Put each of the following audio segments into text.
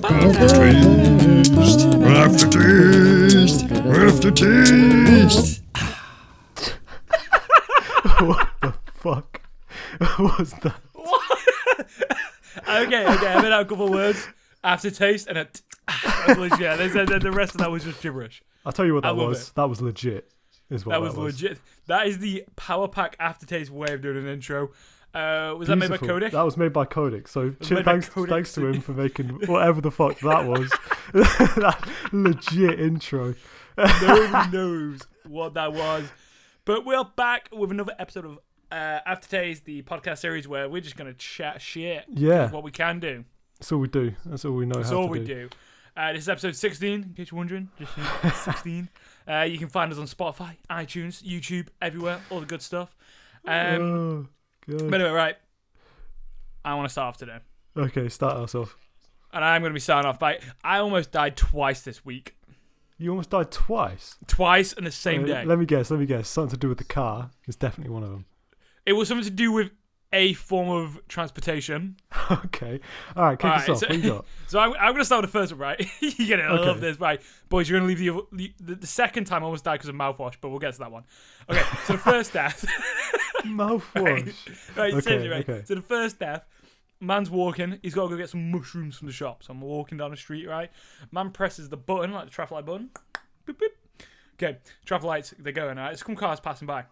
AfterTaste. What the fuck was that? Okay, I made out a couple of words. AfterTaste and yeah, the rest of that was just gibberish. I'll tell you what that was. That was legit. That was legit. That is the PowerPack AfterTaste way of doing an intro. Was that made by Codic? That was made by Codic. So thanks to him for making whatever the fuck that was. That legit intro. Nobody knows what that was. But we're back with another episode of AfterTaste, the podcast series where we're just going to chat shit. Yeah. That's what we can do. That's all we do. That's all we know That's how to do. all we do. This is episode 16, in case you're wondering. Just 16. You can find us on Spotify, iTunes, YouTube, everywhere. All the good stuff. Good. But anyway, right. I want to start off today. Okay, start us off. And I'm going to be starting off by... I almost died twice this week. You almost died twice? Twice in the same day. Let me guess. Something to do with the car. It's definitely one of them. It was something to do with a form of transportation. Okay. All right, kick us off. What you got? So I'm going to start with the first one, right? You get it. I love this. Right. Boys, you're going to leave the second time I almost died because of mouthwash, but we'll get to that one. Okay, so the first death... Mouthwash. Right, okay, seriously, right. Okay. So the first death, man's walking, he's got to go get some mushrooms from the shop. So I'm walking down the street, right? Man presses the button, like the traffic light button. Boop, boop. Okay, traffic lights, they're going, right? Some cars passing by.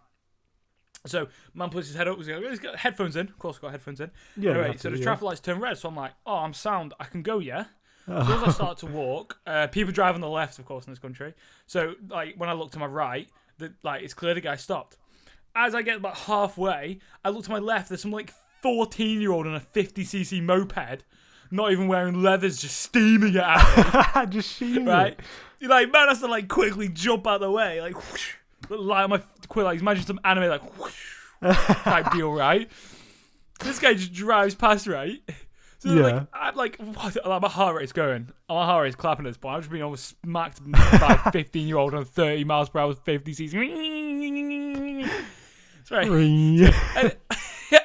So man puts his head up, he's got headphones in. Of course, got headphones in. Yeah. Anyway, so the traffic lights turn red, so I'm like, oh, I'm sound, I can go, yeah? As soon as I start to walk, people drive on the left, of course, in this country. So, like, when I look to my right, it's clear the guy stopped. As I get about halfway, I look to my left, there's some, 14-year-old on a 50cc moped, not even wearing leathers, just steaming it out. Just steaming right? You're like, man has to, quickly jump out of the way, whoosh, on my quick, imagine some anime, whoosh, type deal, right? This guy just drives past, right? So yeah. I'm like, what? My heart rate's going. My heart rate's clapping at this point. I've just been almost smacked by a 15-year-old on 30 miles per hour with 50cc. Sorry.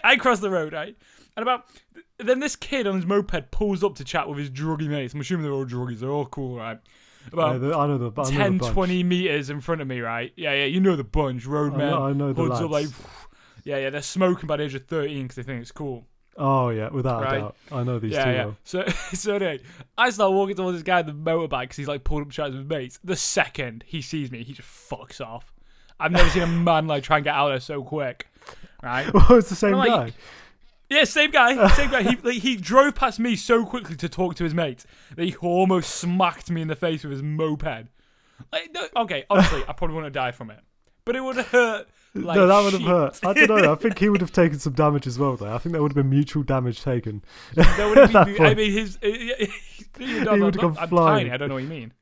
I cross the road, right? And then this kid on his moped pulls up to chat with his druggie mates. I'm assuming they're all druggies. They're all cool, right? About 20 meters in front of me, right? Yeah, you know the bunch. Roadmen. I know the lads. Up, yeah, they're smoking by the age of 13 because they think it's cool. Oh, yeah, without a doubt. I know these two. Yeah. So anyway, I start walking towards this guy on the motorbike because he's pulled up chatting with his mates. The second he sees me, he just fucks off. I've never seen a man try and get out of there so quick. Right? Oh, it's the same guy. Yeah, same guy. He drove past me so quickly to talk to his mates that he almost smacked me in the face with his moped. Okay, honestly, I probably wouldn't have died from it, but it would have hurt. No, that would have hurt. I don't know. I think he would have taken some damage as well, though. I think there would have been mutual damage taken. I mean, he would have gone I'm flying. tiny. I don't know what you mean.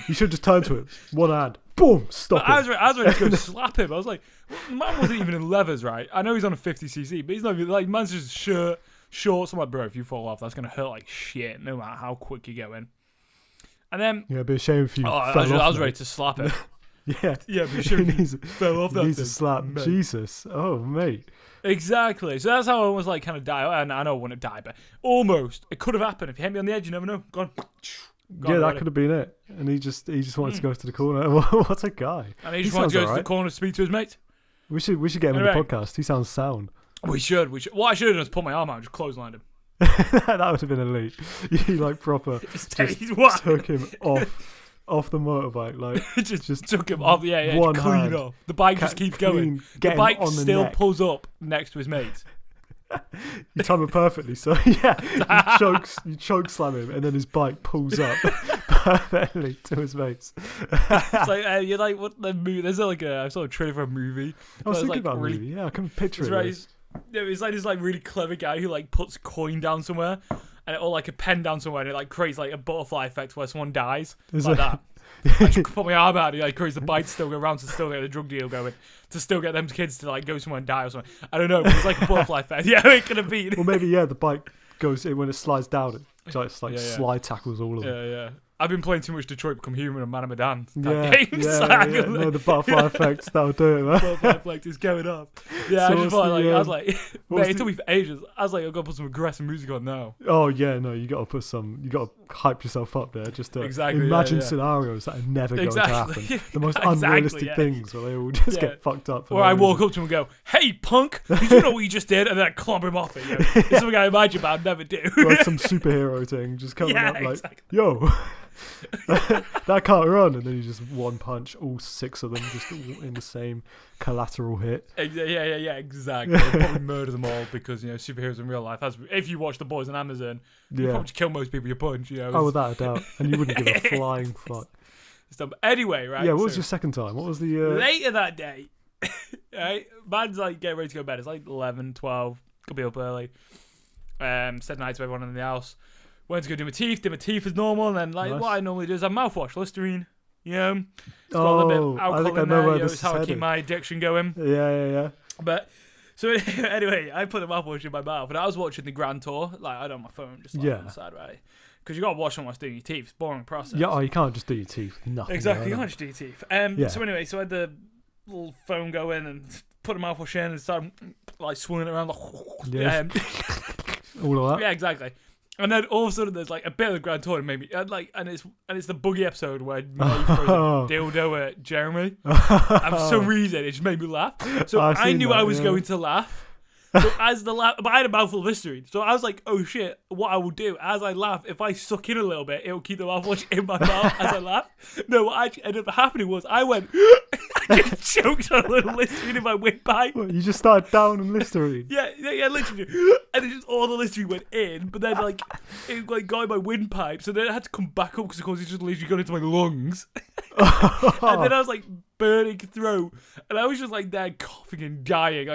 You should just turn to him. One hand. Boom. Stop it. I was ready to go slap him. I was like, man wasn't even in leathers, right? I know he's on a 50cc, but he's not even, man's just shorts. I'm like, bro, if you fall off, that's going to hurt like shit, no matter how quick you go in. And then... Yeah, it'd be a shame if you fell off. I was ready to slap him. Yeah, but sure he fell off that thing. Needs a slap. Mate. Jesus. Oh, mate. Exactly. So that's how I almost kind of die. And I know I wouldn't die, but almost. It could have happened. If you hit me on the edge, you never know. Gone. Yeah, that could have been it. And he just wanted to go to the corner. What a guy. And he just wanted to go to the corner to speak to his mate. We should get him on the podcast. He sounds sound. We should. What I should have done is put my arm out and just clotheslined him. That would have been elite. You proper just took him off the motorbike, just took him off. Yeah, one just clean hand. off. The bike just keeps going. The bike still pulls up next to his mates. You time it perfectly, so yeah, you choke slam him, and then his bike pulls up perfectly to his mates. It's you're like, what the movie? There's I saw a trailer for a movie. I was thinking about a movie. Yeah, I can picture it. Right, it's like this really clever guy who puts coin down somewhere, or a pen down somewhere, and it creates a butterfly effect where someone dies. That. I just put my arm out and creates the bike to still go around to still get the drug deal going, to still get them kids to go somewhere and die or something. I don't know, but it's like a butterfly effect. Yeah, it could have been. Well, maybe the bike goes in when it slides down. It slide tackles all of them. Yeah. I've been playing too much Detroit Become Human and Man of Medan games. No, the butterfly effects, that'll do it, man. Butterfly effect is going up. Yeah, So I just thought, I was like, mate, it took me for ages. I was like, I've got to put some aggressive music on now. Oh yeah, no, you got to hype yourself up there. Just to imagine scenarios that are never going to happen. The most unrealistic things where they all just get fucked up. Or I walk up to him and go, "Hey, punk, did you know what you just did?" And then I club him off it. It's something I imagine, but I'd never do. Like some superhero thing, just coming up like, "Yo." That can't run, and then you just one punch all 6 of them just in the same collateral hit. Yeah, exactly. Probably murder them all because superheroes in real life. If you watch The Boys on Amazon, you probably kill most people you punch. Oh, without a doubt, and you wouldn't give a flying fuck. Anyway, right? Yeah, what was your second time? What was the later that day? Right, man's like getting ready to go to bed. It's like 11, 12. Could be up early. Said night to everyone in the house. Went to go do my teeth, did my teeth as normal, and then what I normally do is I mouthwash, Listerine, It's got a little bit of alcohol I think I in know there, where this it's how I keep my addiction going. Yeah. But, so anyway, I put the mouthwash in my mouth, and I was watching the Grand Tour, I had on my phone, just on the side, right? Because you got to watch them whilst doing your teeth, it's a boring process. Yeah, you can't just do your teeth, nothing. Exactly, you can't just do your teeth. So anyway, so I had the little phone go in and put the mouthwash in and started, swirling it around, all of that. Yeah, exactly. And then all of a sudden, there's a bit of the Grand Tour, and maybe and it's the buggy episode where May throws a dildo at Jeremy. And for some reason, it just made me laugh. So I knew I was going to laugh. So but I had a mouthful of Listerine. So I was like, oh shit, what I will do as I laugh, if I suck in a little bit, it'll keep the mouthwash in my mouth as I laugh. No, what actually ended up happening was I went, I just choked on a little Listerine in my windpipe. What, you just started down on Listerine? Yeah, literally. And it just all the Listerine went in, but then it got in my windpipe, so then I had to come back up because of course it just literally got into my lungs. And then I was burning throat, and I was just there coughing and dying.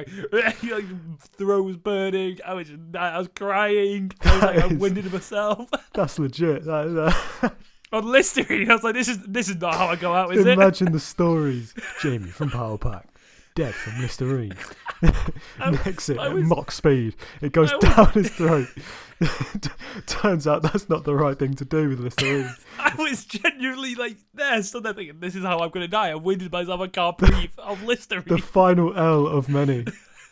Throat was burning. I was crying. I was I winded myself. That's legit. On Listerine, I was like, this is not how I go out, is Imagine the stories. Jamie from PowerPack, dead from Listerine. Exit at mock speed. It goes down his throat. Turns out that's not the right thing to do with Listerine. I was genuinely stood there thinking, this is how I'm going to die. I winded myself, I can't breathe. Of Listerine. The final L of many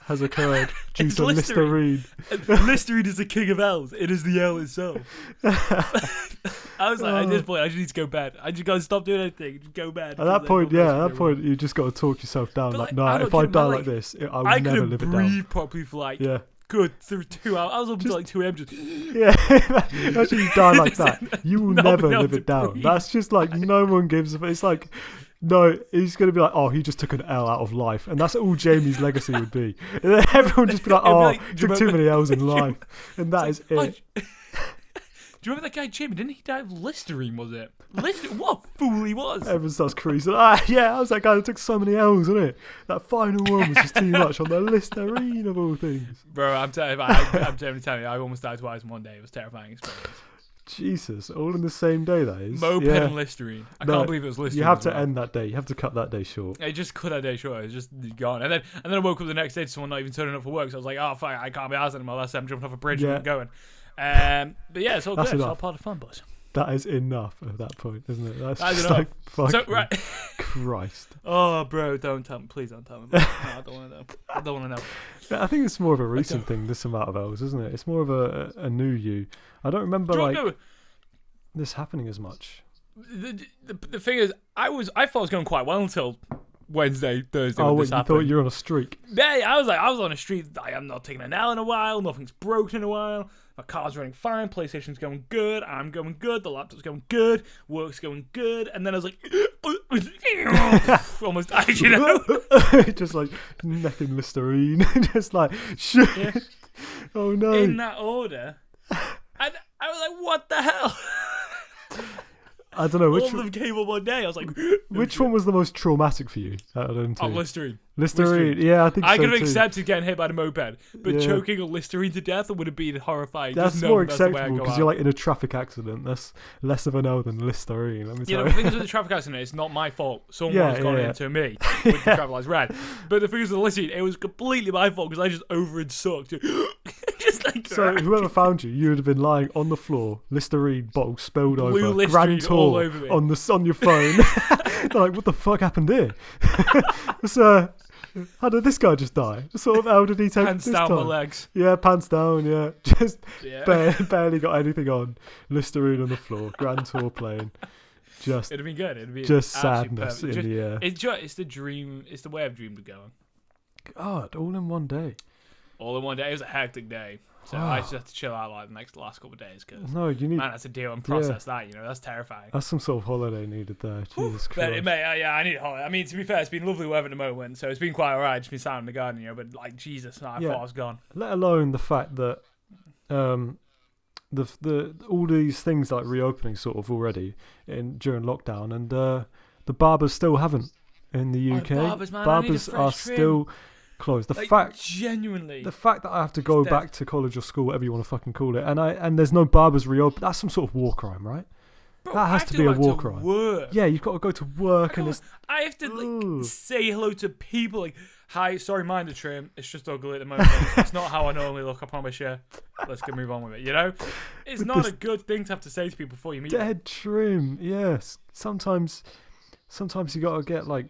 has occurred due to Listerine. Listerine is the king of L's. It is the L itself. I was like, at this point, I just need to go to bed. I just got to stop doing anything. Just go to bed. At that point, you just got to talk yourself down. If I die like this, I will never live it down. I couldn't breathe properly for good through 2 hours. I was up to 2 a.m. just... Yeah, imagine you die like that. You will never live it down. Breathe. That's just no one gives a... It's no, he's going to be oh, he just took an L out of life. And that's all Jamie's legacy would be. And then everyone would just be took too many L's in life. And that is it. Do you remember that guy Jamie? Didn't he die of Listerine, was it? Listerine? What a fool he was. Everyone starts creasing. Yeah, I was that guy that took so many L's, wasn't it? That final one was just too much on the Listerine of all things. Bro, I'm telling you, I almost died twice in one day. It was a terrifying experience. Jesus, all in the same day, that is. Moped and Listerine. I can't believe it was Listerine. You have to end that day. You have to cut that day short. Yeah, just cut that day short. It's just gone. And then I woke up the next day to someone not even turning up for work. So I was like, oh, fuck, I can't be arsed anymore. Last time I jumped off a bridge and going. But yeah, it's all good. It's all part of fun, boys. That is enough at that point, isn't it? That's just fucking Christ. Oh, bro, don't tell me. Please don't tell me. No, I don't want to know. I don't want to know. Yeah, I think it's more of a recent thing, this amount of L's, isn't it? It's more of a new you. I don't remember, this happening as much. The thing is, I thought I was going quite well until Wednesday, Thursday. Oh, wait, you thought you were on a streak? Yeah, I was on a streak. I am not taking an L in a while. Nothing's broken in a while. My car's running fine. PlayStation's going good. I'm going good. The laptop's going good. Work's going good. And then I was like, almost died, Just necking Listerine. Just shit. Yeah. Oh no. In that order. And I was like, what the hell? I don't know. All of them came on one day. I was like, which one was the most traumatic for you out of them two? Listerine. Listerine. Yeah, I think I so could have too. accepted getting hit by the moped, but choking on Listerine to death would have been horrifying. That's more acceptable because you're in a traffic accident. That's less of an L than Listerine. Let me tell you. The thing is with the traffic accident, it's not my fault. Someone's gone into me with the traffic lights red. But the thing is with the Listerine, it was completely my fault because I just over and sucked. Just So whoever found you would have been lying on the floor, Listerine bottle spilled over, Listerine Grand all Tour over me. on your phone. They're like, what the fuck happened here? So, how did this guy just die? Sort of, how did he take Pants this down time? my legs. Yeah, pants down, yeah. Just barely got anything on. Listerine on the floor, Grand Tour playing. It'd have been good. It'd be just sadness in the air. It's the dream. It's the way I've dreamed of going. God, all in one day. All in one day. It was a hectic day. So I just had to chill out like the last couple of days because man had to deal and process that. You know, that's terrifying. That's some sort of holiday needed there. Jesus Christ. But mate, I need a holiday. I mean, to be fair, it's been lovely weather at the moment, so it's been quite alright. Just been sat in the garden, you know. But like Jesus, I thought I was gone. Let alone the fact that the all these things like reopening sort of already during lockdown, and the barbers still haven't in the UK. Barbers are still closed. The fact that I have to go back to college or school, whatever you want to fucking call it, and there's no barbers reopen. That's some sort of war crime, right? Bro, that has to be a war crime. Work. Yeah, you've got to go to work, I have to say hello to people. Like, hi, sorry, mind the trim. It's just ugly at the moment. It's not how I normally look. I promise you. Let's move on with it. You know, it's not a good thing to have to say to people before you meet them. Dead trim. Yes. Sometimes you got to get like.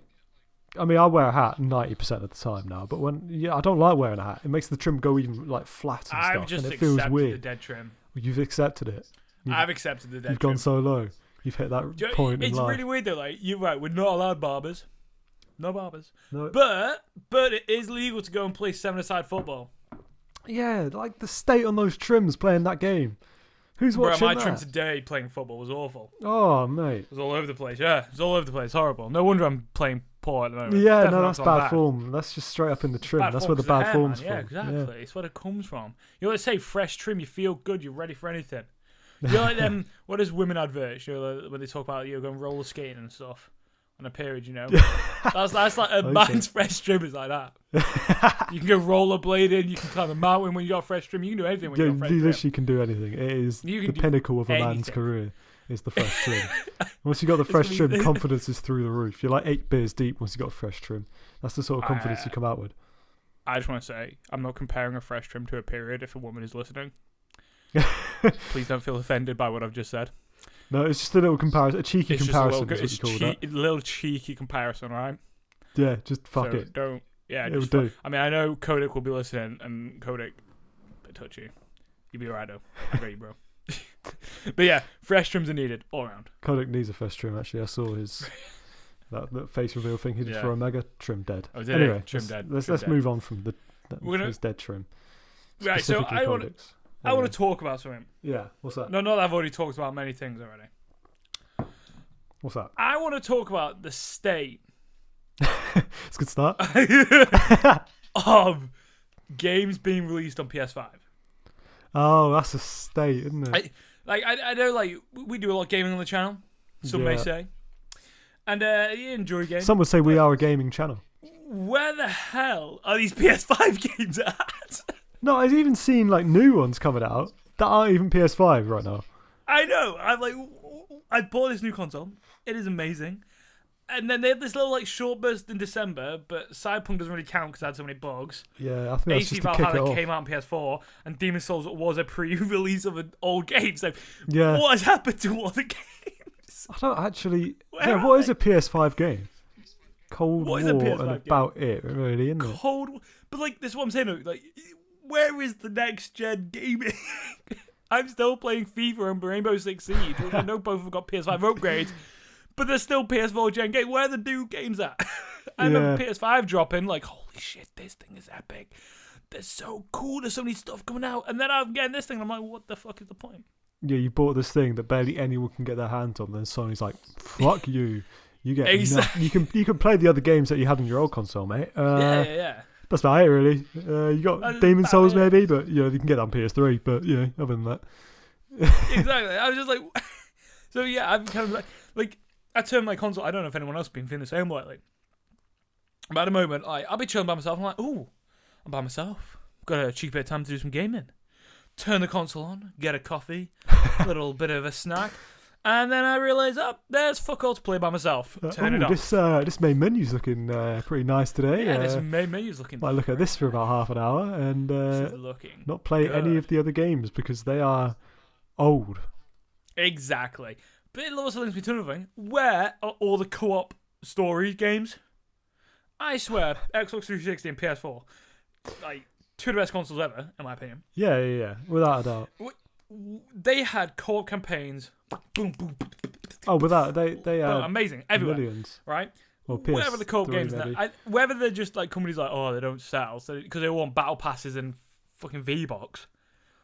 I mean, I wear a hat 90% of the time now, but I don't like wearing a hat. It makes the trim go even like flat and I've stuff, just and it feels accepted weird. the dead trim. You've accepted it. I've accepted the dead trim. You've gone so low. You've hit that point in life. It's really weird though. Like, you're right. We're not allowed barbers. No barbers. No. But it is legal to go and play 7-a-side football. Yeah, like the state on those trims playing that game. Who's watching that? My trim today playing football was awful. Oh, mate. It was all over the place. Yeah, it was all over the place. Horrible. No wonder I'm playing poor at the moment. Yeah, no, that's bad form. That's just straight up in the trim. That's where the bad form's from. Yeah, exactly. Yeah. It's where it comes from. You know, let's say fresh trim, you feel good, you're ready for anything. You're like them, what is women adverts, you know, when they talk about you going roller skating and stuff on a period, you know? that's like a man's fresh trim is like that. You can go rollerblading, you can climb a mountain when you got a fresh trim, you can do anything when you got a fresh trim. You literally can do anything. It is the pinnacle of a man's career, is the fresh trim. Once you got the fresh trim, confidence is through the roof. You're like 8 beers deep once you got a fresh trim. That's the sort of confidence you come out with. I just want to say, I'm not comparing a fresh trim to a period if a woman is listening. Please don't feel offended by what I've just said. No, it's just a little comparison, a cheeky comparison is what you call that. A little cheeky comparison, right? Yeah, just fuck it. Don't. Yeah, it'll do. I mean, I know Codic will be listening, and Codic, I touch you. You'll be alright, though. I got you, bro. But yeah, fresh trims are needed all around. Codic needs a fresh trim. Actually, I saw his that face reveal thing he did for Omega. Trim dead. Oh, did anyway, trim dead. Let's move on from his dead trim. Right, so I want to talk about something. Yeah, what's that? No, I've already talked about many things already. What's that? I want to talk about the state. It's a good start. Of games being released on PS5. Oh, that's a state, isn't it? I know, like, we do a lot of gaming on the channel, some may say. And you enjoy games. Some would say we are a gaming channel. Where the hell are these PS5 games at? No, I've even seen like new ones coming out that aren't even PS5 right now. I know. I bought this new console. It is amazing. And then they had this little like short burst in December, but Cyberpunk doesn't really count because it had so many bugs. Yeah, I think that's just to kick it off. Came out on PS4, and Demon's Souls was a pre-release of an old game. So yeah, what has happened to all the games? I don't actually. What is a PS5 game? Cold War and game? About it, really, isn't it? Cold War, but like this is what I'm saying. Like, where is the next gen gaming? I'm still playing FIFA and Rainbow Six Siege, which I know both have got PS5 upgrades, but they're still PS4 gen games. Where are the new games at? I remember PS5 dropping, like, holy shit, this thing is epic. They're so cool. There's so many stuff coming out. And then I'm getting this thing, and I'm like, what the fuck is the point? Yeah, you bought this thing that barely anyone can get their hands on, then Sony's like, fuck you. You get exactly. You can play the other games that you had on your old console, mate. Yeah. That's about it, really. You got Demon's Souls, maybe, but you can get that on PS3. But other than that, exactly. I was just like, so yeah, I'm kind of like I turned my console. I don't know if anyone else has been feeling the same way. Like, but at the moment, I'll be chilling by myself. I'm like, ooh, I'm by myself. Got a cheap bit of time to do some gaming. Turn the console on, get a coffee, a little bit of a snack, And then I realised, there's fuck all to play by myself. Turn it off. This main menu's looking pretty nice today. Yeah, this main menu's looking. Might look at this for about half an hour and not play any of the other games because they are old. Exactly. But it also links me to another thing. Where are all the co-op story games? I swear, Xbox 360 and PS4, like, two of the best consoles ever, in my opinion. Yeah. Without a doubt. They had co-op campaigns. Boom, boom. Oh, without they had amazing everywhere. Millions. Right? Well, whatever the co-op games, whether they're just like companies like, they don't sell because they want battle passes and fucking V-Box.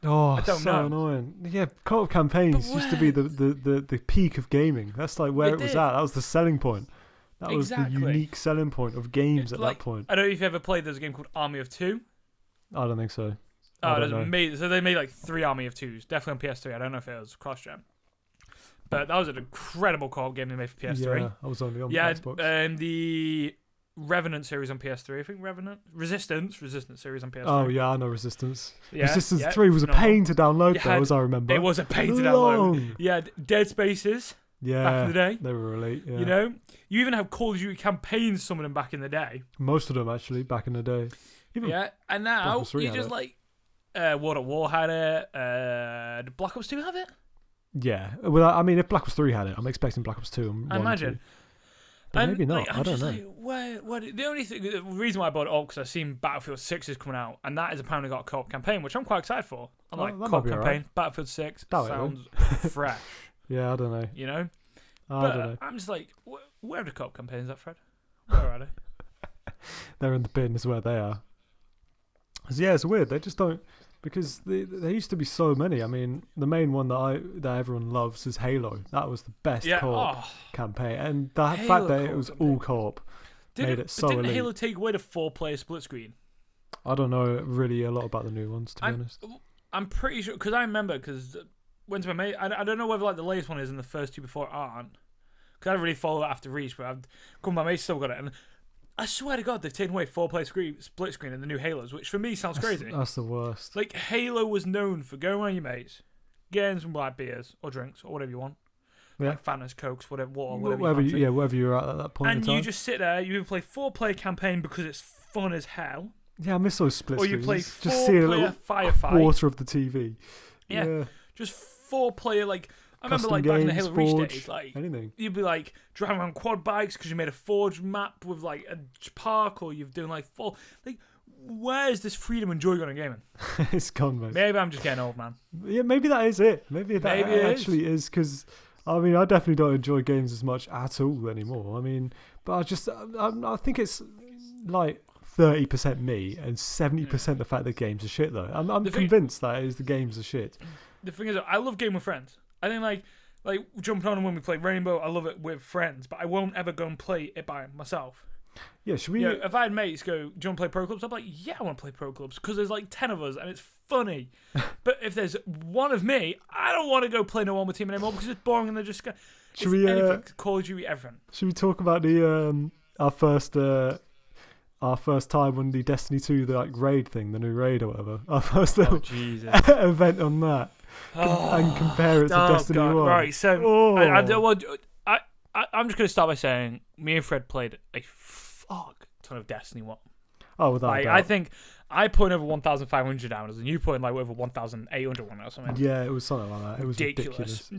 Oh, I don't know. Annoying. Yeah, co-op campaigns used to be the peak of gaming. That's like where it was at. That was the selling point. That was the unique selling point of games at that point. I don't know if you ever played. There's a game called Army of Two. I don't think so. So they made like 3 Army of Twos. Definitely on PS3. I don't know if it was cross-gen. But that was an incredible co-op game they made for PS3. Yeah, I was only on Xbox. And the Revenant series on PS3. I think Resistance series on PS3. Oh yeah, I know Resistance. Yeah, Resistance 3 was a pain to download though, as I remember. It was a pain to download. Yeah, Dead Spaces. Yeah, back in the day. They were elite, yeah. You know? You even have Call of Duty campaigns, some of them back in the day. Most of them, actually, back in the day. And now, you just like... World at War had it. Did Black Ops 2 have it? Yeah. Well, I mean, if Black Ops 3 had it, I'm expecting Black Ops 2 and 1 I imagine. But maybe not. I don't know. The reason why I bought it all because I've seen Battlefield 6 is coming out, and that has apparently got a co-op campaign, which I'm quite excited for. I'm like, co-op campaign, right. Battlefield 6 sounds fresh. Yeah, I don't know. You know? I don't know. I'm just like, where are the co-op campaigns at, Fred? Where are they? They're in the bin is where they are. Yeah, it's weird. They just don't... Because there used to be so many. I mean, the main one that everyone loves is Halo. That was the best co-op campaign. And the fact that it was all co-op made it so elite. Didn't Halo take away the 4-player split screen? I don't know really a lot about the new ones, to be honest. I'm pretty sure... Because I remember... Because went to my mate... I don't know whether like the latest one is and the first two before aren't. Because I don't really follow it after Reach. But my mate still got it. And I swear to God, they've taken away 4-player split screen in the new Halos, which for me sounds crazy. That's the worst. Like, Halo was known for going around your mates, getting some black beers or drinks or whatever you want. Yeah. Like Fantas, Cokes, whatever wherever you're at that point in time. And you just sit there, you play 4-player campaign because it's fun as hell. Yeah, I miss those split screens. Or you play just see a little firefight. Quarter of the TV. Yeah. Just 4-player, like... I remember like back in the Halo Reach days, like anything. You'd be like driving around quad bikes because you made a Forge map with like a park, or you're doing like full. Like, where is this freedom and joy going in gaming? It's gone, mate. Maybe I'm just getting old, man. Yeah, maybe that is it. Maybe that actually is because I mean I definitely don't enjoy games as much at all anymore. I mean, but I think it's like 30% me and 70% the fact that games are shit though. I'm convinced that is the games are shit. The thing is, I love gaming with friends. I think like jumping on when we play Rainbow, I love it with friends, but I won't ever go and play it by myself. Yeah, should we? If I had mates go, do you want to play Pro Clubs? I'm like, yeah, I want to play Pro Clubs because there's like 10 of us and it's funny. But if there's one of me, I don't want to go play no one with team anymore because it's boring and they're just anything, Call of Duty, everything. Should we talk about the our first time on the Destiny 2 the raid thing, the new raid or whatever? Our first event on that. And compare it to Destiny 1. Right, so I'm just going to start by saying me and Fred played a fuck ton of Destiny 1. Oh, without doubt. I think I put over 1,500 hours and you put in like over 1,800 or something. Yeah, it was something like that. It was ridiculous.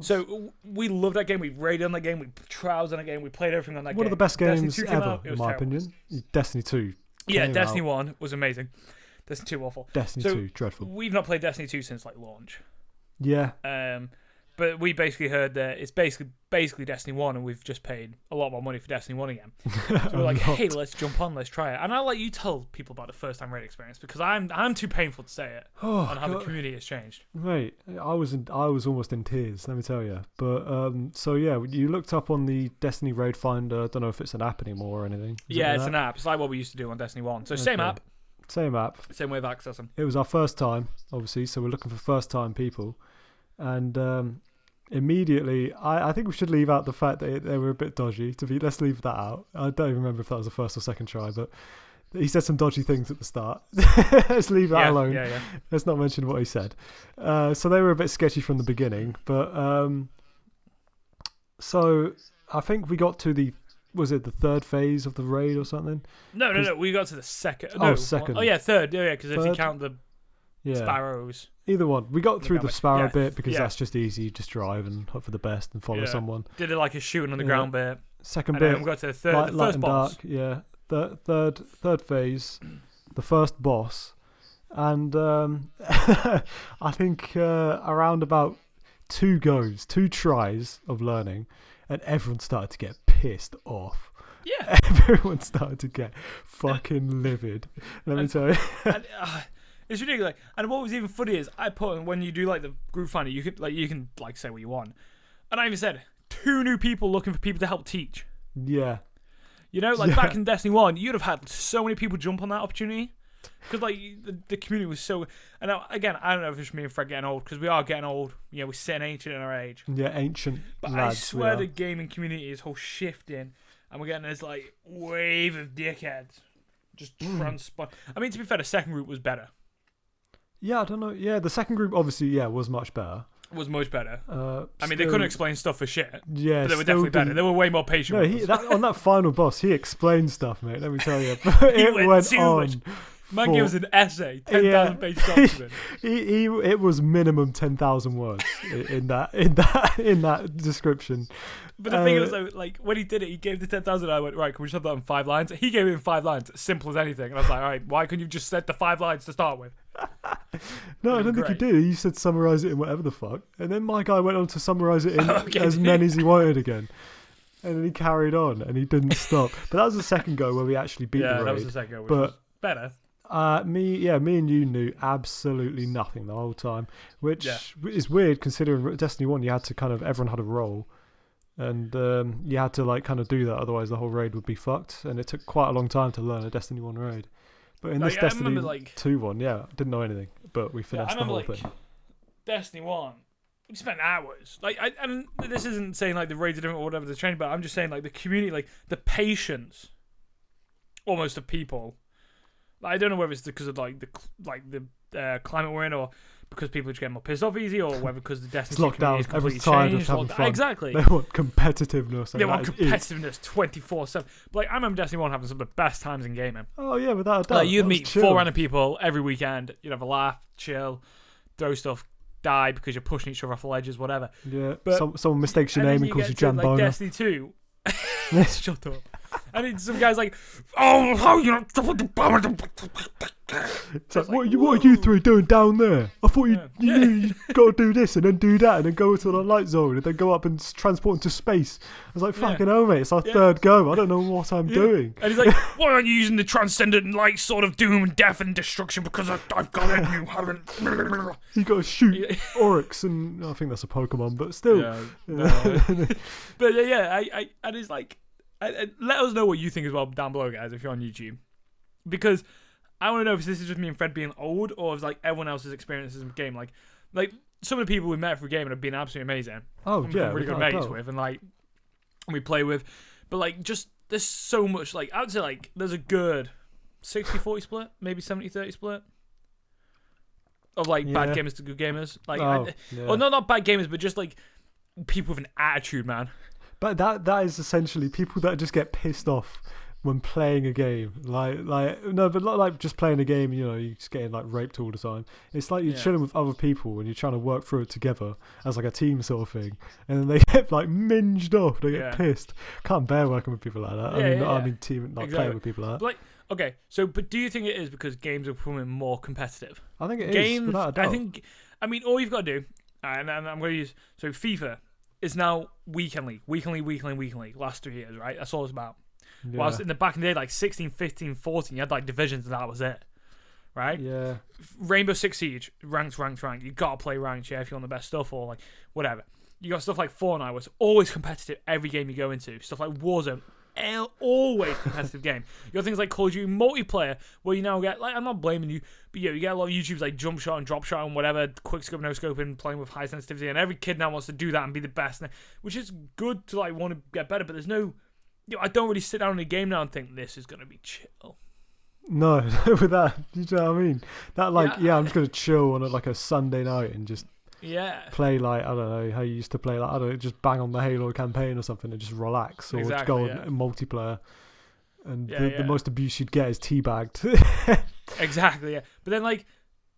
So we loved that game. We raided on that game. We trials on that game. We played everything on that game. One of the best games ever, in my opinion. Destiny 2. Yeah, Destiny 1 was amazing. Destiny 2 awful. Destiny 2 dreadful. We've not played Destiny 2 since like launch. Yeah. But we basically heard that it's basically Destiny 1 and we've just paid a lot more money for Destiny 1 again. So we're like, hey, let's jump on, let's try it. And I'll let you tell people about the first time raid experience because I'm too painful to say it on how the community has changed. Mate, I was almost in tears, let me tell you. But so yeah, you looked up on the Destiny Raid Finder. I don't know if it's an app anymore or anything. Yeah, it's an app. It's like what we used to do on Destiny 1. So same app. Same app. Same way of accessing. It was our first time, obviously, so we're looking for first time people. And immediately, I think we should leave out the fact that they were a bit dodgy. Let's leave that out. I don't even remember if that was the first or second try, but he said some dodgy things at the start. Let's leave that alone. Yeah. Let's not mention what he said. So they were a bit sketchy from the beginning, but So I think we got to was it the third phase of the raid or something? No. We got to the second. No, second. Oh yeah, third. Yeah, because if you count the sparrows. Either one. We got through the sparrow bit because that's just easy. You just drive and hope for the best and follow someone. Did it like a shooting on the ground bit. Second bit. We got to the third, the first boss. Dark, yeah. Third phase, the first boss, and I think around about 2 tries of learning, and everyone started to get pissed off. Yeah. Everyone started to get fucking livid. Let me tell you. It's ridiculous. And what was even funny is I put when you do like the group finder, you can say what you want, and I even said 2 new people looking for people to help teach. Yeah. You know, like back in Destiny 1, you'd have had so many people jump on that opportunity. Because, like, the community was so... And now, again, I don't know if it's me and Fred getting old, because we are getting old. You know, we're sitting ancient in our age. Yeah, ancient But lads, I swear the gaming community is whole shifting, and we're getting this, like, wave of dickheads. Just transpond. I mean, to be fair, the second group was better. Yeah, I don't know. Yeah, the second group, obviously, was much better. Was much better. I mean, they couldn't explain stuff for shit. Yeah, but they were definitely better. They were way more patient. No, on that final boss, he explained stuff, mate. Let me tell you. It went on. Man gave us an essay, 10,000 page document. It was minimum 10,000 words in that description. But the thing is, though, like when he did it, he gave the 10,000. I went, right, can we just have that in 5 lines? He gave it in 5 lines, simple as anything. And I was like, all right, why couldn't you just said the 5 lines to start with? No, I don't think he did. He said summarize it in whatever the fuck, and then my guy went on to summarize it in as many as he wanted again. And then he carried on, and he didn't stop. But that was the second go where we actually beat the raid. Yeah, that was the second go, which was better. Me and you knew absolutely nothing the whole time, which is weird considering Destiny 1 you had to everyone had a role, and you had to like kind of do that, otherwise the whole raid would be fucked, and it took quite a long time to learn a Destiny 1 raid. But in this Destiny 2 one, didn't know anything, but we finessed the whole thing. Destiny 1, we spent hours. And this isn't saying like the raids are different or whatever, the change, but I'm just saying like the community, like the patience, almost of people. I don't know whether it's because of the climate we're in, or because people just get more pissed off easy, or whether because the Destiny community is completely changed. Having fun. Exactly. They want competitiveness. They want competitiveness 24/7. But I remember Destiny 1 having some of the best times in gaming. Oh yeah, without a doubt. You'd meet 4 random people every weekend. You'd have a laugh, chill, throw stuff, die because you're pushing each other off the ledges, whatever. Yeah. But someone mistakes your name and calls you Jambona. Destiny 2. Shut up. And then some guy's like, oh, how you know? It's like, what are you 3 doing down there? I thought you knew you got to do this and then do that and then go to the light zone and then go up and transport into space. I was like, fucking hell, mate, it's our third go. I don't know what I'm doing. And he's like, why aren't you using the transcendent light sword of doom and death and destruction because I've got it and you haven't? You got to shoot Oryx, and I think that's a Pokemon, but still. But and it's like, let us know what you think as well down below, guys, if you're on YouTube, because I want to know if this is just me and Fred being old, or if like everyone else's experiences in the game. Like some of the people we met through gaming have been absolutely amazing. Oh yeah, really good mates with, and like we play with. But like, just there's so much. Like I would say, like there's a good 60-40 split, maybe 70-30 split of like bad gamers to good gamers. Like, or not bad gamers, but just like people with an attitude, man. But that is essentially people that just get pissed off when playing a game. But not like just playing a game, you know, you're just getting like raped all the time. It's like you're chilling with other people and you're trying to work through it together as like a team sort of thing. And then they get like minged off, they get pissed. Can't bear working with people like that. I mean team playing with people like that. Like, okay, so but do you think it is because games are becoming more competitive? I think it is, without a doubt. I mean all you've got to do, and I'm going to use, so FIFA is now weekly, last 3 years, right? That's all it's about. Yeah. Whilst in the back in the day, like 16, 15, 14, you had like divisions and that was it, right? Yeah. Rainbow Six Siege, ranked. You got to play ranked, if you're on the best stuff or like whatever. You got stuff like Fortnite, where it's always competitive every game you go into. Stuff like Warzone, always competitive game. You got things like Call of Duty multiplayer, where you now get, like, I'm not blaming you, but you get a lot of YouTubers like jump shot and drop shot and whatever, quick scope, no scope, and playing with high sensitivity, and every kid now wants to do that and be the best, which is good to like want to get better, but there's no, I don't really sit down in a game now and think this is gonna be chill. No, with that, you know what I mean? That like, I'm just gonna chill on like a Sunday night and just play like, I don't know how you used to play, like, I don't know, just bang on the Halo campaign or something and just relax, or just go on multiplayer. And the most abuse you'd get is teabagged. Exactly, yeah. But then, like,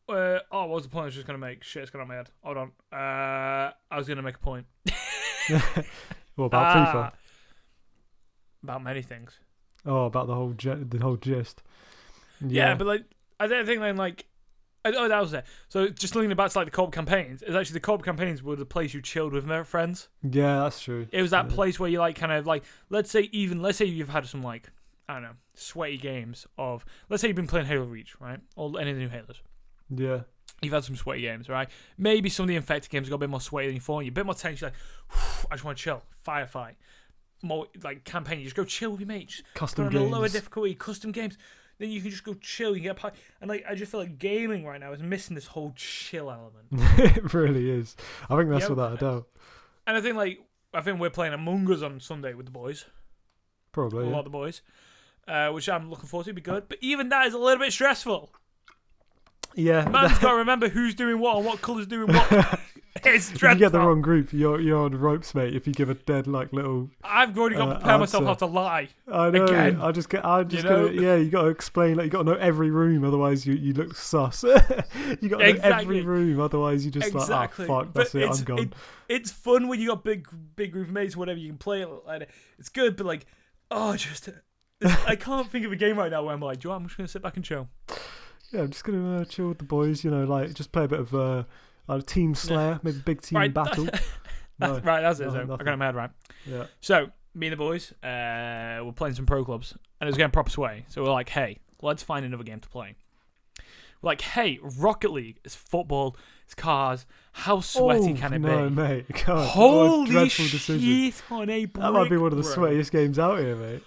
what was the point I was just going to make? Shit, it's gone out of my head. Hold on. I was going to make a point. What about FIFA? About many things. Oh, about the whole gist. Yeah, but, like, I think then, like, that was it. So just looking back to, like, the co-op campaigns, it's actually the co-op campaigns were the place you chilled with friends. Yeah, that's true. It was that place where you, like, kind of, like, let's say you've had some, like, I don't know, sweaty games of, let's say you've been playing Halo Reach, right? Or any of the new Halos. Yeah. You've had some sweaty games, right? Maybe some of the infected games got a bit more sweaty than you thought. You're a bit more tense. You're like, I just want to chill. Firefight. More, like, campaign. You just go chill with your mates. Custom games. On a lower games. difficulty. Custom games. Then you can just go chill. You get and, like, I just feel like gaming right now is missing this whole chill element. It really is. I think that's without a doubt. And I think we're playing Among Us on Sunday with the boys. Probably, a lot of the boys. Which I'm looking forward to. It'll be good. But even that is a little bit stressful. Yeah. Man's got to remember who's doing what and what colour's doing what. It's dreadful. If you get the wrong group, you're on the ropes, mate. If you give a dead, like, little... I've already got to prepare myself how to lie. I know. Again. You got to explain, like, you got to know every room, otherwise you look sus. You got to know every room, otherwise you just like, oh, fuck, that's it, I'm gone. It's fun when you got big group of mates, whatever, you can play it. Like, it's good, but, like, I can't think of a game right now where I'm like, do you know what, I'm just going to sit back and chill. Yeah, I'm just going to chill with the boys, like, just play a bit of Team Slayer, maybe big team battle. That's it. I got my head right. Yeah. So, me and the boys, we're playing some pro clubs, and it was getting proper sway. So we're like, hey, let's find another game to play. We're like, hey, Rocket League, it's football, it's cars, how sweaty can it be? No, mate. God, holy shit on a brick, that might be one of the sweatiest games out here, mate.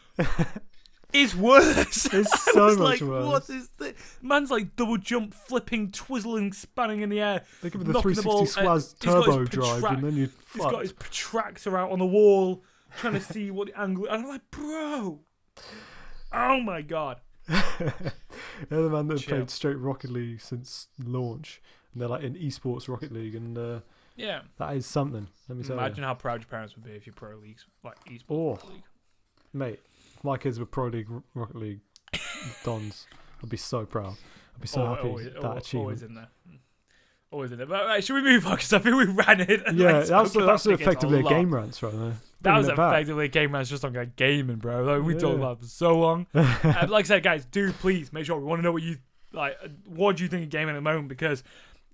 It's worse. It's so much worse. What is this? Man's like double jump, flipping, twizzling, spanning in the air. They give him the 360 Swaz turbo drive, and then you. He's got his protractor out on the wall, trying to see what the angle. And I'm like, bro, oh my god. They're the man that played straight Rocket League since launch, and they're like in esports Rocket League, and that is something. Let me tell you. Imagine how proud your parents would be if you pro leagues like esports league. Mate. My kids were Pro League, Rocket League dons. I'd be so proud. I'd be so happy with that achievement. Always in there. But right, should we move on? Because I think we ran it. And that's effectively a game rant right there. That was effectively a game rant just on gaming, bro. Like, we talked about it for so long. Like I said, guys, do please make sure we want to know what you like. What do you think of gaming at the moment? Because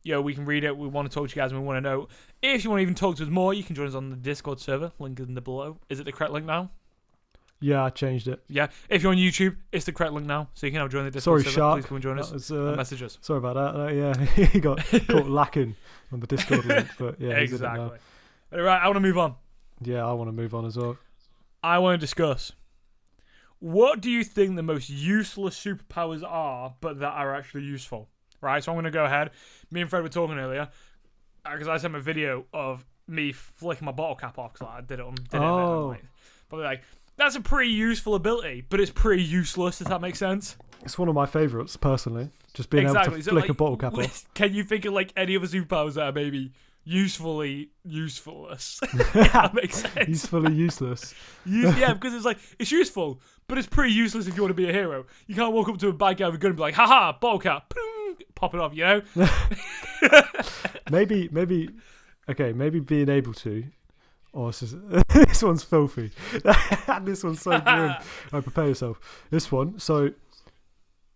we can read it. We want to talk to you guys, and we want to know if you want to even talk to us more. You can join us on the Discord server. Link in the below. Is it the correct link now? Yeah, I changed it. Yeah, if you're on YouTube, it's the correct link now, so you can now join the Discord server. Shark. Please come and join us and message us. Sorry about that. Yeah, he got caught lacking on the Discord link, but yeah, exactly. All right, I want to move on. Yeah, I want to move on as well. I want to discuss, what do you think the most useless superpowers are, but that are actually useful? Right, so I'm going to go ahead. Me and Fred were talking earlier, because I sent him a video of me flicking my bottle cap off, because I did it on probably like, that's a pretty useful ability, but it's pretty useless. Does that make sense? It's one of my favourites, personally. Just being able to flick a bottle cap off. Can you think of like any other superpowers that are maybe usefully useless? That makes sense. Usefully useless. Yeah, because it's like, it's useful, but it's pretty useless if you want to be a hero. You can't walk up to a bad guy with a gun and be like, haha, bottle cap, pop it off, you know? Maybe being able to. Oh, this one's filthy. This one's so grim. Right, prepare yourself. This one. So,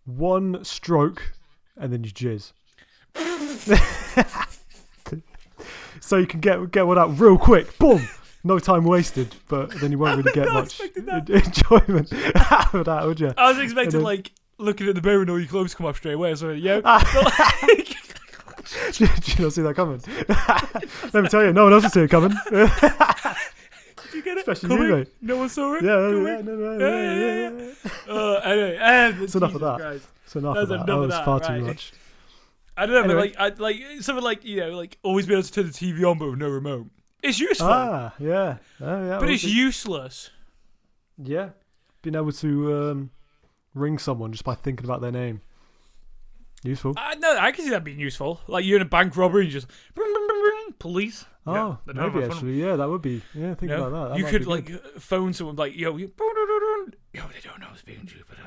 one stroke, and then you jizz. So you can get one out real quick. Boom. No time wasted. But then you won't really get much enjoyment out of that, would you? I was expecting looking at the mirror and all your clothes come off straight away. So Did you not see that coming? Let me tell you, no one else will see it coming. Did you get it? Especially you, mate. No one saw it? Yeah. Anyway, it's enough of that. It's enough of that. That was far too much. I don't know, but like something like, always be able to turn the TV on but with no remote. It's useful. Yeah. But it's useless. Yeah. Being able to ring someone just by thinking about their name. Useful. No, I can see that being useful. Like, you're in a bank robbery and you just... police. Oh, maybe actually, yeah, that would be. Yeah, think about that. You could like phone someone like, yo, they don't know I'm speaking to you, but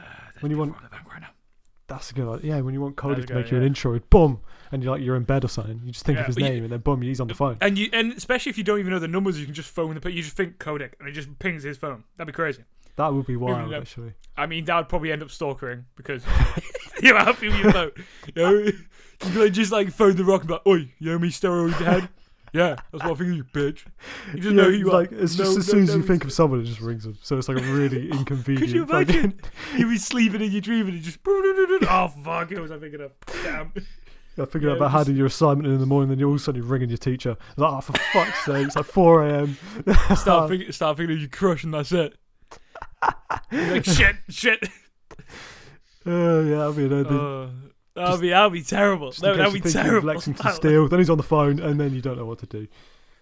when you want the bank right now. That's a good idea. Yeah, when you want Codic to make you an intro, boom, and you're in bed or something, you just think of his name, and then boom, he's on the phone. And especially if you don't even know the numbers, you can just phone you just think Codic, and it just pings his phone. That'd be crazy. That would be wild, actually. I mean, that would probably end up stalkering because you know how people you phone. You just like phone the Rock and be like, "Oi, you owe me steroid head." Yeah, that's what I think of you, bitch. You just know who you are. It's just as soon as you think of someone, it just rings them. So it's like a really inconvenient. Could you imagine? You be sleeping in your dream and it just. Oh fuck! What was I thinking of? Damn. I figured out about handing your assignment in the morning, then you're all of a sudden ringing your teacher. Like, oh, for fuck's sake! It's like 4 a.m. Start thinking of your crush, and that's it. You're like shit. Yeah, I mean, that'd be terrible. That'd be terrible. Lexington Steel. Then he's on the phone, and then you don't know what to do.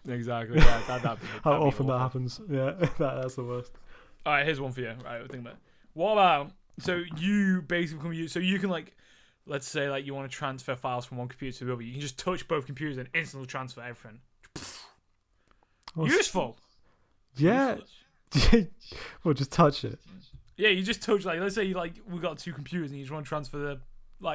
Exactly. Yeah, that'd be how often that happens? Yeah, that's the worst. All right, here's one for you. Right, think about it. What about you basically so you can like, let's say like you want to transfer files from one computer to the other. You can just touch both computers and instantly transfer everything. Useful. Yeah. Well, just touch it. Yeah, you just touch let's say we got 2 computers and you just want to transfer the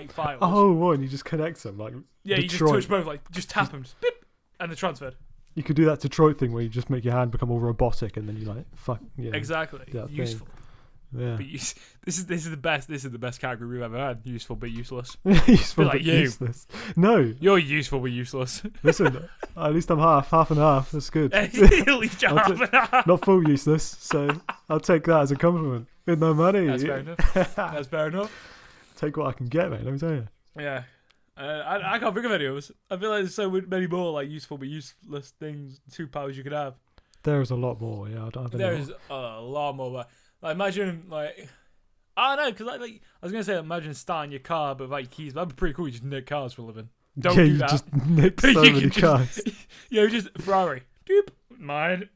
files. Oh, what? And you just connect them you just touch both just tap them, just beep, and they're transferred. You could do that Detroit thing where you just make your hand become all robotic and then you fuck. Yeah, exactly. Useful. Yeah. But this is the best. This is the best category we've ever had. Useful but useless. Useful but useless. No, you're useful but useless. Listen, at least I'm half and half. That's good. At least you're half and half. Not full useless. So I'll take that as a compliment. With no money. That's fair enough. That's fair enough. Take what I can get, mate. Let me tell you. Yeah. I can't think of any others. I feel like there's so many more useful but useless things, superpowers you could have. There is a lot more. Yeah, I don't have any. There is a lot more. Imagine I don't know, because I was gonna say imagine starting your car but without your keys. That'd be pretty cool. You just nick cars for a living. Don't do that. Just nick so many cars. Just Ferrari. Doop, mine.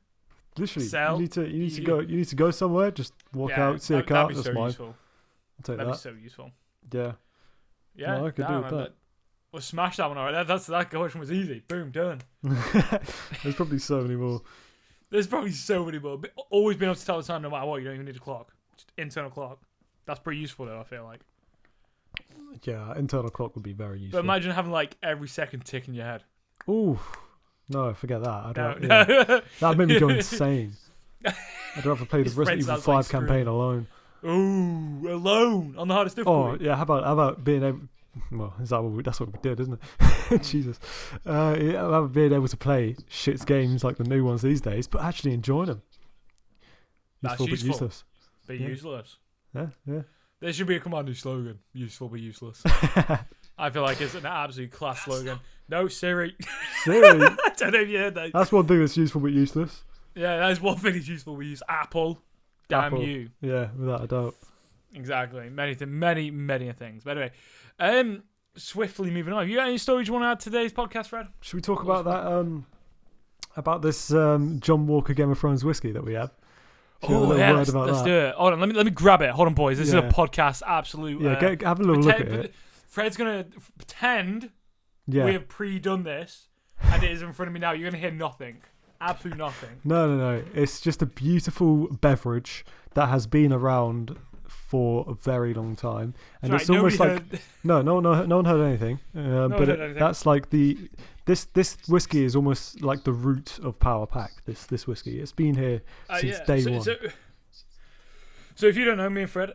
Literally, sell. You need to go somewhere. Just walk out, see a car. That's mine. Useful. I'll take that'd be so useful. Yeah. Yeah, no, I could do with that. Well, smash that one alright. That question was easy. Boom, done. There's probably so many more. There's probably so many more. But always being able to tell the time no matter what. You don't even need a clock. Just internal clock. That's pretty useful though, I feel like. Yeah, internal clock would be very useful. But imagine having every second tick in your head. Ooh. No, forget that. That'd make me go insane. I'd rather play the Resident Evil 5 campaign alone. Ooh, alone on the hardest difficulty. Oh yeah, how about being able? Well, that's what we did, isn't it? Jesus. How about being able to play shit's games like the new ones these days, but actually enjoying them. Useful. But useless. But useless. Yeah. There should be a commando slogan. Useful but useless. I feel like it's an absolute class slogan. No, Siri. Siri? I don't know if you heard that. That's one thing that's useful but useless. Yeah, that is one thing that's useful but useless. Apple. Damn you. Yeah, without a doubt. Exactly. Many things. By the way, swiftly moving on. Have you got any stories you want to add to today's podcast, Fred? Should we talk about that? About this John Walker Game of Thrones whiskey that we have? Let's do it. Hold on, let me grab it. Hold on, boys. This is a podcast. Absolute. Yeah, have a little look at it. Fred's gonna pretend we have pre-done this, and it is in front of me now. You're gonna hear nothing. Absolutely nothing. No. It's just a beautiful beverage that has been around for a very long time, and it's almost like no one heard anything. That's like this whiskey is almost like the root of PowerPack. This whiskey, it's been here since day one. So if you don't know, me and Fred,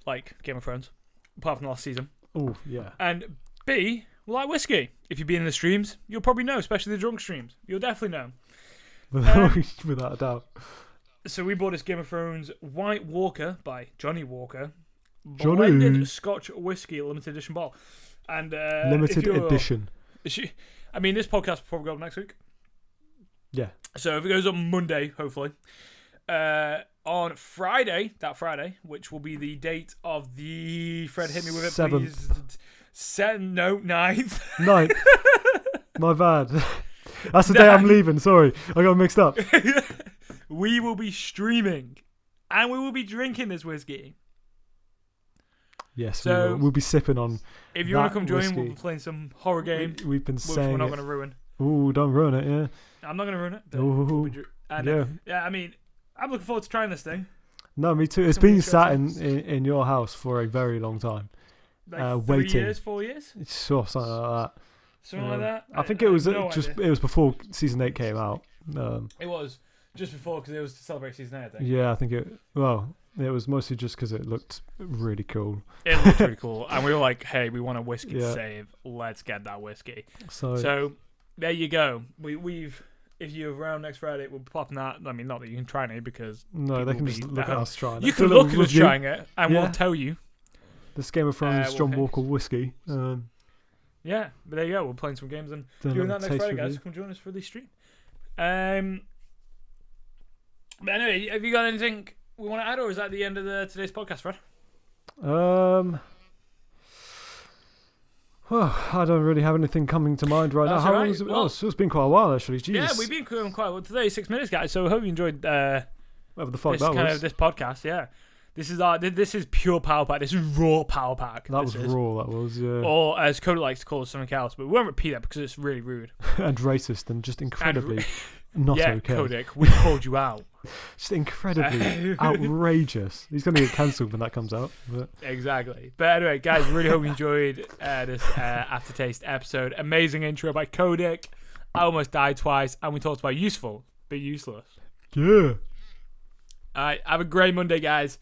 like Game of Thrones, apart from last season. Oh yeah. And B, like whiskey. If you've been in the streams, you'll probably know, especially the drunk streams. You'll definitely know. Without a doubt. So we bought this Game of Thrones White Walker by Johnny Walker. Blended Scotch Whiskey limited edition bottle. And limited edition. I mean, this podcast will probably go up next week. Yeah. So if it goes up Monday, hopefully. On Friday, which will be the date of the... Fred, hit me with it, 7th. please. No, 9th. 9th. My bad. That's the day I'm leaving. Sorry. I got mixed up. We will be streaming. And we will be drinking this whiskey. Yes, we'll be sipping on. If you want to come join, we'll be playing some horror game. We've been saying we're not going to ruin. Ooh, don't ruin it, yeah. I'm not going to ruin it. Ooh, yeah, I mean, I'm looking forward to trying this thing. No, me too. It's been sat in your house for a very long time. Like 3 waiting. years, 4 years? Sure, something like that. Something like that? I think it was it was before Season 8 came out. It was just before because it was to celebrate Season 8, I think. Yeah, I think it was mostly just because it looked really cool. It looked really cool. And we were like, hey, we want a whiskey to save. Let's get that whiskey. So there you go. We've... If you're around next Friday, we'll be popping that. I mean, not that you can try it because... No, they can just look at us trying it. You can look at us trying it, and we'll tell you. This Game of Thrones John Walker whiskey. Yeah, but there you go. We're playing some games and doing that next Friday, guys. Come join us for the stream. But anyway, have you got anything we want to add, or is that the end of today's podcast, Fred? Well, I don't really have anything coming to mind right now. How long has it been? It's been quite a while, actually. Jesus. Yeah, we've been quite a while. 36 minutes, guys. So I hope you enjoyed whatever the fuck that was. This podcast, yeah. This is pure PowerPack. This is raw PowerPack. That was raw, that was, yeah. Or, as Codic likes to call it, something else. But we won't repeat that because it's really rude. And racist and just incredibly not okay. Yeah, Codic, we called you out. Just incredibly outrageous. He's going to get cancelled when that comes out. But. Exactly. But anyway, guys, really hope you enjoyed this AfterTaste episode. Amazing intro by Codic. I almost died twice. And we talked about useful, but useless. Yeah. Alright, have a great Monday, guys.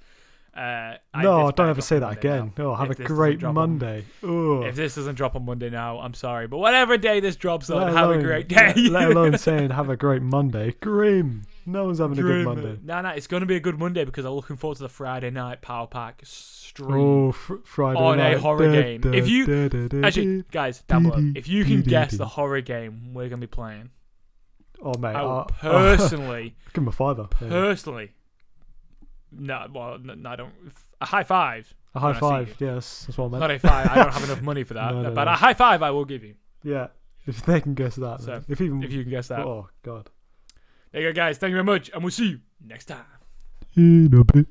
No, don't ever say that again. No, have a great Monday. If this doesn't drop on Monday now, I'm sorry. But whatever day this drops on, have a great day. Let alone saying have a great Monday. Grim. No one's having a good Monday. No, it's going to be a good Monday because I'm looking forward to the Friday night PowerPack stream. Oh, Friday on night. A horror game. If you... Actually, guys, down below. If you can guess the horror game we're going to be playing. Oh, mate. I will personally... Give him a $5. Personally... No, well, no, I don't. A high five. A high five, yes. That's what I meant. Not a five. I don't have enough money for that. No. A high five I will give you. Yeah, if they can guess that. So, if you can guess that. Oh, God. There you go, guys. Thank you very much, and we'll see you next time. In a bit.